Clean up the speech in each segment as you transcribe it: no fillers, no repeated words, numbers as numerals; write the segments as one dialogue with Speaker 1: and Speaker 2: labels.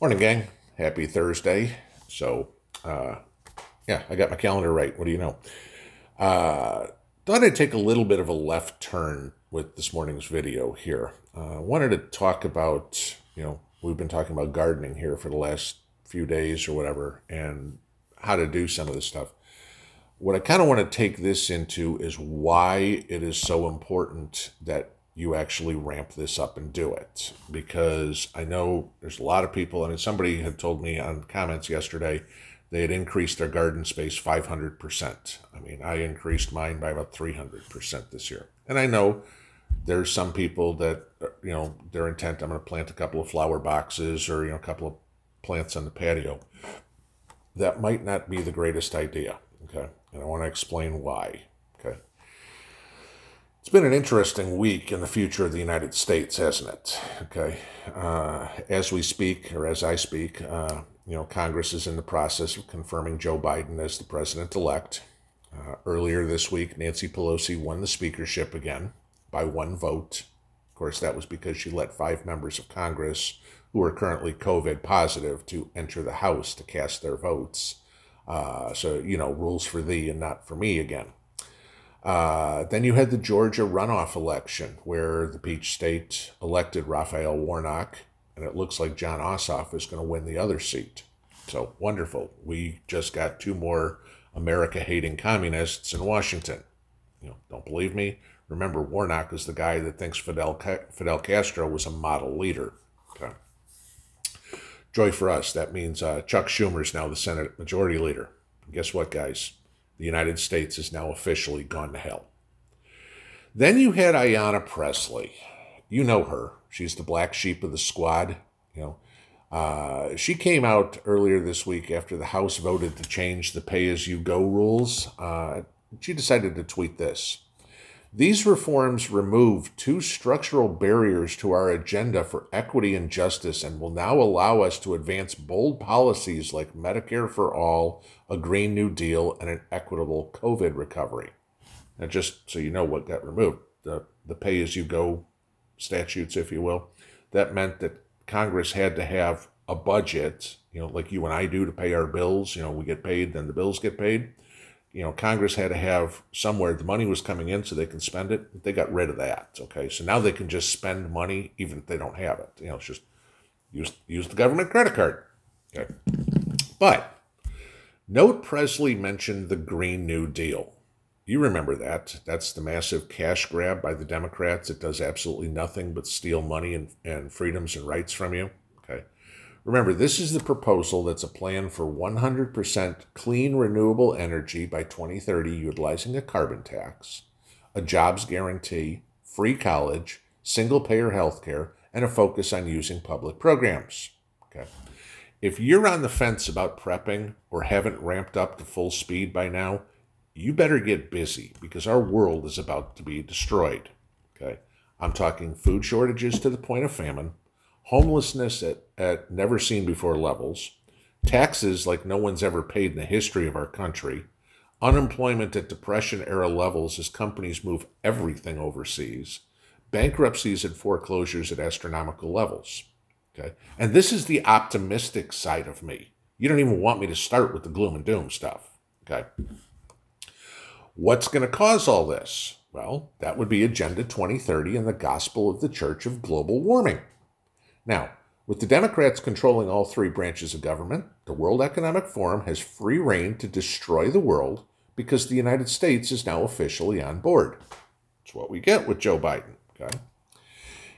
Speaker 1: Morning, gang. Happy Thursday. So, yeah, I got my calendar right. What do you know? Uh, Thought I'd take a little bit of a left turn with this morning's video here. Wanted to talk about, we've been talking about gardening here for the last few days or whatever, and how to do some of this stuff. What I kind of want to take this into is why it is so important that you actually ramp this up and do it. Because I know there's a lot of people, I mean, somebody had told me on comments yesterday they had increased their garden space 500%. I mean, I increased mine by about 300% this year. And I know there's some people that, their intent, I'm going to plant a couple of flower boxes or, a couple of plants on the patio. That might not be the greatest idea, okay? And I want to explain why, okay? It's been an interesting week in the future of the United States, hasn't it? Okay. As we speak, or as I speak, Congress is in the process of confirming Joe Biden as the president-elect. Earlier this week, Nancy Pelosi won the speakership again by one vote. Of course, that was because she let 5 members of Congress who are currently COVID positive to enter the House to cast their votes. Rules for thee and not for me again. Then you had the Georgia runoff election where the Peach State elected Raphael Warnock, and it looks like Jon Ossoff is going to win the other seat. So wonderful. We just got 2 more America-hating communists in Washington. Don't believe me? Remember, Warnock is the guy that thinks Fidel Castro was a model leader. Okay. Joy for us. That means Chuck Schumer's now the Senate Majority Leader. And guess what, guys? The United States has now officially gone to hell. Then you had Ayanna Pressley. You know her. She's the black sheep of the squad. She came out earlier this week after the House voted to change the pay-as-you-go rules. She decided to tweet this. These reforms remove 2 structural barriers to our agenda for equity and justice and will now allow us to advance bold policies like Medicare for all, a Green New Deal, and an equitable COVID recovery. Now, just so you know what got removed, the pay-as-you-go statutes, if you will, that meant that Congress had to have a budget, like you and I do to pay our bills. We get paid, then the bills get paid. Congress had to have somewhere the money was coming in so they can spend it. They got rid of that, okay? So now they can just spend money even if they don't have it. It's just use the government credit card, okay? But note Presley mentioned the Green New Deal. You remember that. That's the massive cash grab by the Democrats. It does absolutely nothing but steal money and freedoms and rights from you, okay? Remember, this is the proposal that's a plan for 100% clean, renewable energy by 2030 utilizing a carbon tax, a jobs guarantee, free college, single-payer health care, and a focus on using public programs. Okay. If you're on the fence about prepping or haven't ramped up to full speed by now, you better get busy because our world is about to be destroyed. Okay. I'm talking food shortages to the point of famine, homelessness at never-seen-before levels, taxes like no one's ever paid in the history of our country, unemployment at Depression-era levels as companies move everything overseas, bankruptcies and foreclosures at astronomical levels. Okay? And this is the optimistic side of me. You don't even want me to start with the gloom and doom stuff. Okay? What's going to cause all this? Well, that would be Agenda 2030 and the gospel of the Church of Global Warming. Now, with the Democrats controlling all 3 branches of government, the World Economic Forum has free rein to destroy the world because the United States is now officially on board. That's what we get with Joe Biden. Okay?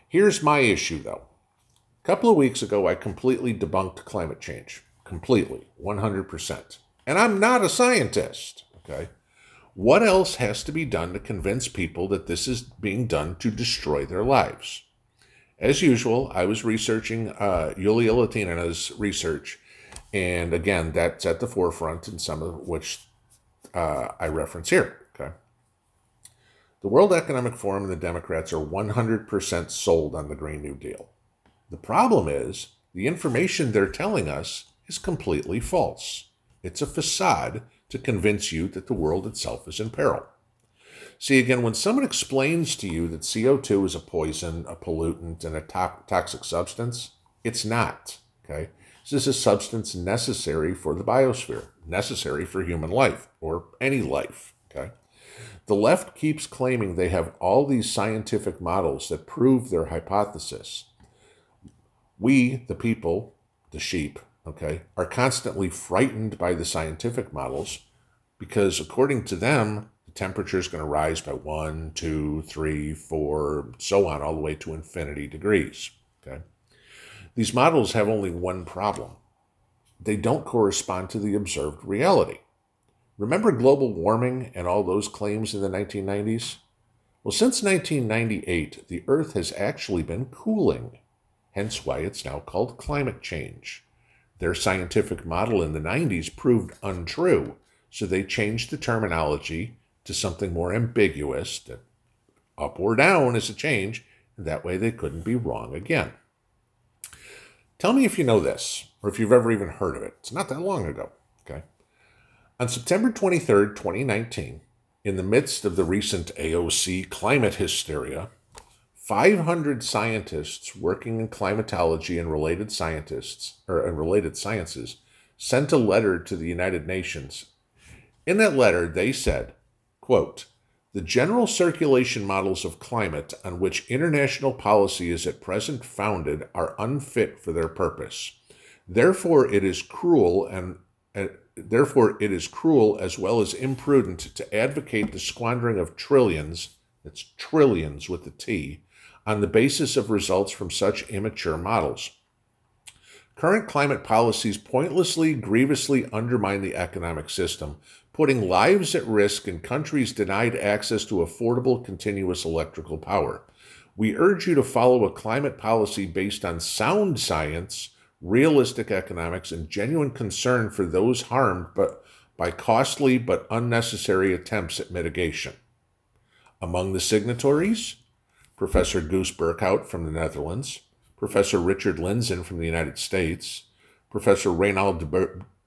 Speaker 1: Here's my issue, though. A couple of weeks ago, I completely debunked climate change. Completely. 100%. And I'm not a scientist. Okay? What else has to be done to convince people that this is being done to destroy their lives? As usual, I was researching Yulia Latina's research, and again, that's at the forefront in some of which I reference here. Okay, the World Economic Forum and the Democrats are 100% sold on the Green New Deal. The problem is the information they're telling us is completely false. It's a facade to convince you that the world itself is in peril. See, again, when someone explains to you that CO2 is a poison, a pollutant, and a toxic substance, it's not, okay? This is a substance necessary for the biosphere, necessary for human life, or any life, okay? The left keeps claiming they have all these scientific models that prove their hypothesis. We, the people, the sheep, okay, are constantly frightened by the scientific models because according to them, the temperature is going to rise by 1, 2, 3, 4, so on, all the way to infinity degrees, okay? These models have only one problem. They don't correspond to the observed reality. Remember global warming and all those claims in the 1990s? Well, since 1998, the Earth has actually been cooling, hence why it's now called climate change. Their scientific model in the 90s proved untrue, so they changed the terminology to something more ambiguous, that up or down is a change, and that way they couldn't be wrong again. Tell me if you know this, or if you've ever even heard of it. It's not that long ago, okay? On September 23rd, 2019, in the midst of the recent AOC climate hysteria, 500 scientists working in climatology and related sciences sent a letter to the United Nations. In that letter, they said, quote, "The general circulation models of climate on which international policy is at present founded are unfit for their purpose. Therefore, it is cruel as well as imprudent to advocate the squandering of trillions, that's trillions with a T, on the basis of results from such immature models. Current climate policies pointlessly, grievously undermine the economic system, putting lives at risk in countries denied access to affordable, continuous electrical power. We urge you to follow a climate policy based on sound science, realistic economics, and genuine concern for those harmed by costly but unnecessary attempts at mitigation." Among the signatories, Professor Guus Berkhout from the Netherlands, Professor Richard Lindzen from the United States, Professor Reynald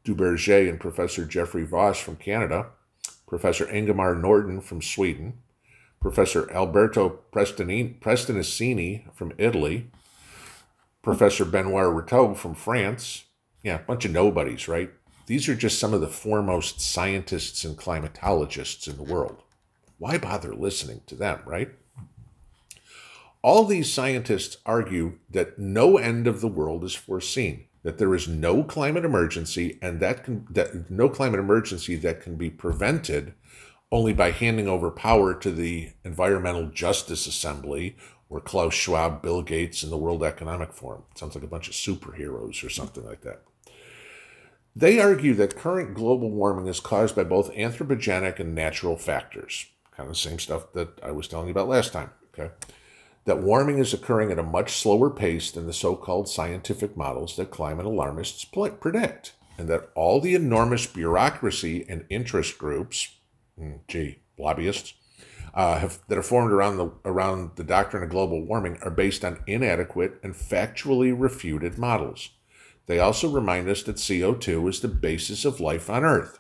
Speaker 1: Duberger and Professor Jeffrey Voss from Canada, Professor Ingemar Norden from Sweden, Professor Alberto Prestinassini from Italy, Professor Benoit Rateau from France. Yeah, a bunch of nobodies, right? These are just some of the foremost scientists and climatologists in the world. Why bother listening to them, right? All these scientists argue that no end of the world is foreseen, that there is no climate emergency, and that no climate emergency that can be prevented only by handing over power to the Environmental Justice Assembly or Klaus Schwab, Bill Gates, and the World Economic Forum. Sounds like a bunch of superheroes or something like that. They argue that current global warming is caused by both anthropogenic and natural factors. Kind of the same stuff that I was telling you about last time, okay? That warming is occurring at a much slower pace than the so-called scientific models that climate alarmists predict, and that all the enormous bureaucracy and interest groups, lobbyists, that are formed around the doctrine of global warming are based on inadequate and factually refuted models. They also remind us that CO2 is the basis of life on Earth,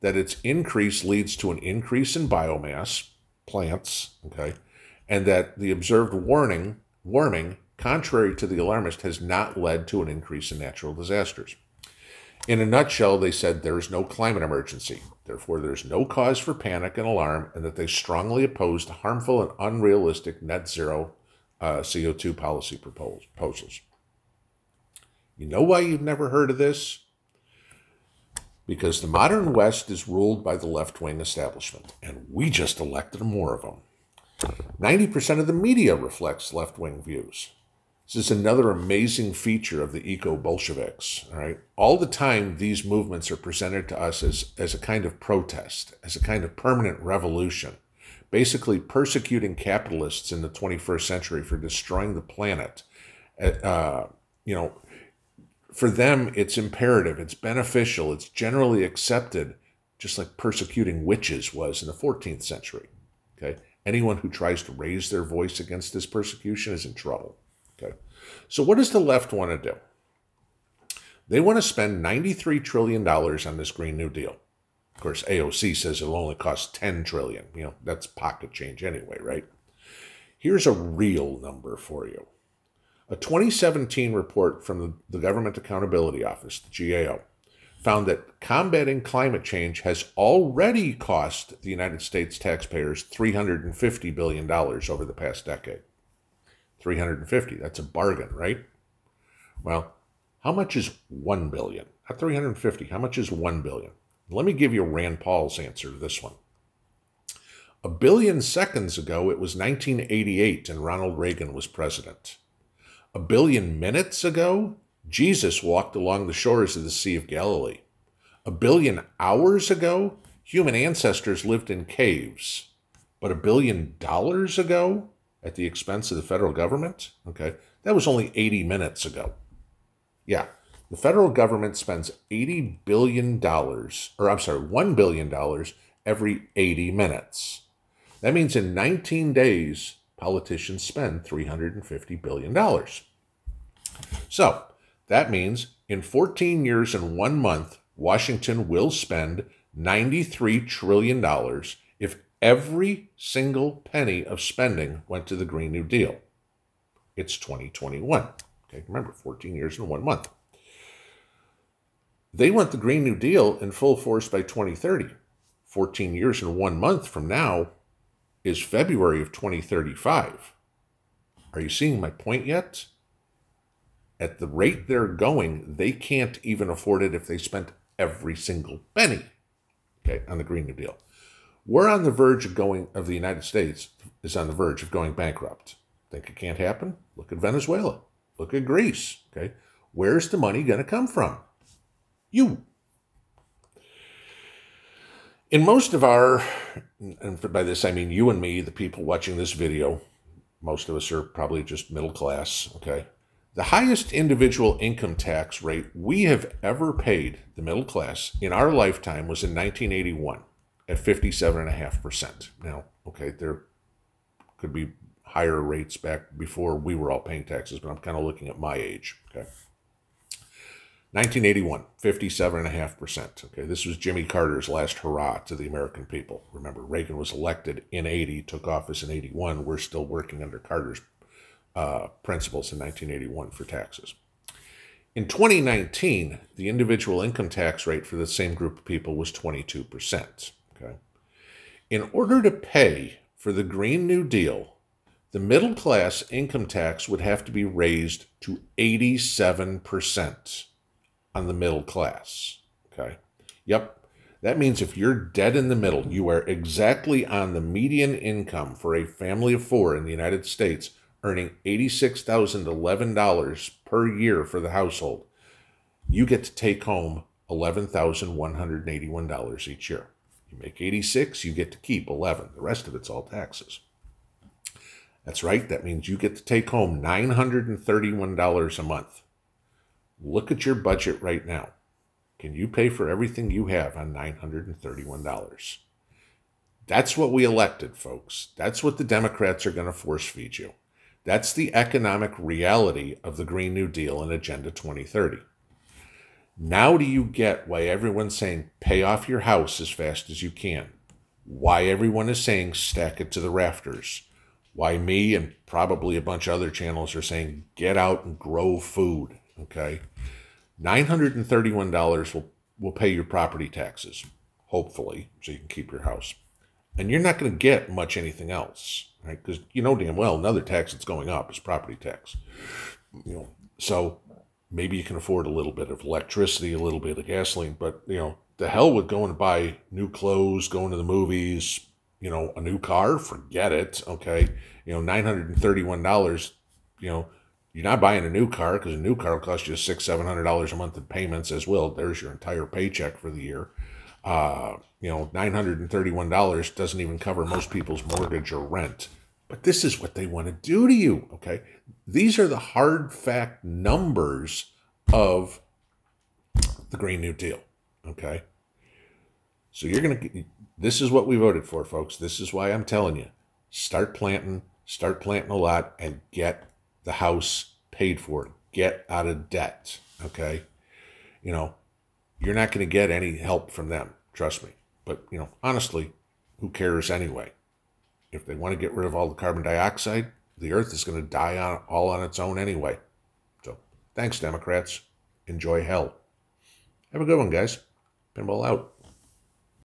Speaker 1: that its increase leads to an increase in biomass, plants, okay, and that the observed warming, contrary to the alarmist, has not led to an increase in natural disasters. In a nutshell, they said there is no climate emergency, therefore there is no cause for panic and alarm, and that they strongly opposed harmful and unrealistic net zero CO2 policy proposals. You know why you've never heard of this? Because the modern West is ruled by the left-wing establishment, and we just elected more of them. 90% of the media reflects left-wing views. This is another amazing feature of the eco-Bolsheviks, all right? All the time, these movements are presented to us as a kind of protest, as a kind of permanent revolution, basically persecuting capitalists in the 21st century for destroying the planet. For them, it's imperative, it's beneficial, it's generally accepted, just like persecuting witches was in the 14th century, okay? Anyone who tries to raise their voice against this persecution is in trouble. Okay. So what does the left want to do? They want to spend $93 trillion on this Green New Deal. Of course, AOC says it'll only cost $10 trillion. That's pocket change anyway, right? Here's a real number for you. A 2017 report from the Government Accountability Office, the GAO, found that combating climate change has already cost the United States taxpayers $350 billion over the past decade. 350, that's a bargain, right? Well, how much is 1 billion? Not 350, how much is 1 billion? Let me give you Rand Paul's answer to this one. A billion seconds ago, it was 1988 and Ronald Reagan was president. A billion minutes ago, Jesus walked along the shores of the Sea of Galilee. A billion hours ago, human ancestors lived in caves. But $1 billion ago, at the expense of the federal government, okay, that was only 80 minutes ago. Yeah, the federal government spends $1 billion every 80 minutes. That means in 19 days, politicians spend $350 billion. So that means in 14 years and 1 month, Washington will spend $93 trillion if every single penny of spending went to the Green New Deal. It's 2021. Okay, remember, 14 years and 1 month. They want the Green New Deal in full force by 2030. 14 years and 1 month from now is February of 2035. Are you seeing my point yet? At the rate they're going, they can't even afford it if they spent every single penny, okay, on the Green New Deal. We're on the verge of the United States is on the verge of going bankrupt. Think it can't happen? Look at Venezuela. Look at Greece, okay? Where's the money going to come from? You. In most of our, and by this I mean you and me, the people watching this video, most of us are probably just middle class, okay? The highest individual income tax rate we have ever paid, the middle class, in our lifetime was in 1981 at 57.5%. Now, okay, there could be higher rates back before we were all paying taxes, but I'm kind of looking at my age, okay? 1981, 57.5%. Okay, this was Jimmy Carter's last hurrah to the American people. Remember, Reagan was elected in 80, took office in 81. We're still working under Carter's principles in 1981 for taxes. In 2019, the individual income tax rate for the same group of people was 22%. Okay, in order to pay for the Green New Deal, the middle class income tax would have to be raised to 87%. On the middle class, okay? Yep, that means if you're dead in the middle, you are exactly on the median income for a family of 4 in the United States, earning $86,011 per year for the household, you get to take home $11,181 each year. You make 86, you get to keep 11. The rest of it's all taxes. That's right, that means you get to take home $931 a month. Look at your budget right now. Can you pay for everything you have on $931? That's what we elected, folks. That's what the Democrats are going to force feed you. That's the economic reality of the Green New Deal and Agenda 2030. Now do you get why everyone's saying pay off your house as fast as you can? Why everyone is saying stack it to the rafters? Why me and probably a bunch of other channels are saying get out and grow food? Okay, $931 will pay your property taxes, hopefully, so you can keep your house. And you're not going to get much anything else, right? Because you know damn well another tax that's going up is property tax. You know, so maybe you can afford a little bit of electricity, a little bit of gasoline, but you know, the hell with going to buy new clothes, going to the movies, you know, a new car, forget it. Okay, you know, $931, you know. You're not buying a new car because a new car will cost you $600-700 a month in payments as well. There's your entire paycheck for the year. You know, $931 doesn't even cover most people's mortgage or rent. But this is what they want to do to you, okay? These are the hard fact numbers of the Green New Deal, okay? So you're going to, this is what we voted for, folks. This is why I'm telling you, start planting a lot and get the house paid for. Get out of debt, okay? You know, you're not going to get any help from them, trust me. But, you know, honestly, who cares anyway? If they want to get rid of all the carbon dioxide, the earth is going to die all on its own anyway. So thanks, Democrats. Enjoy hell. Have a good one, guys. Pinball out.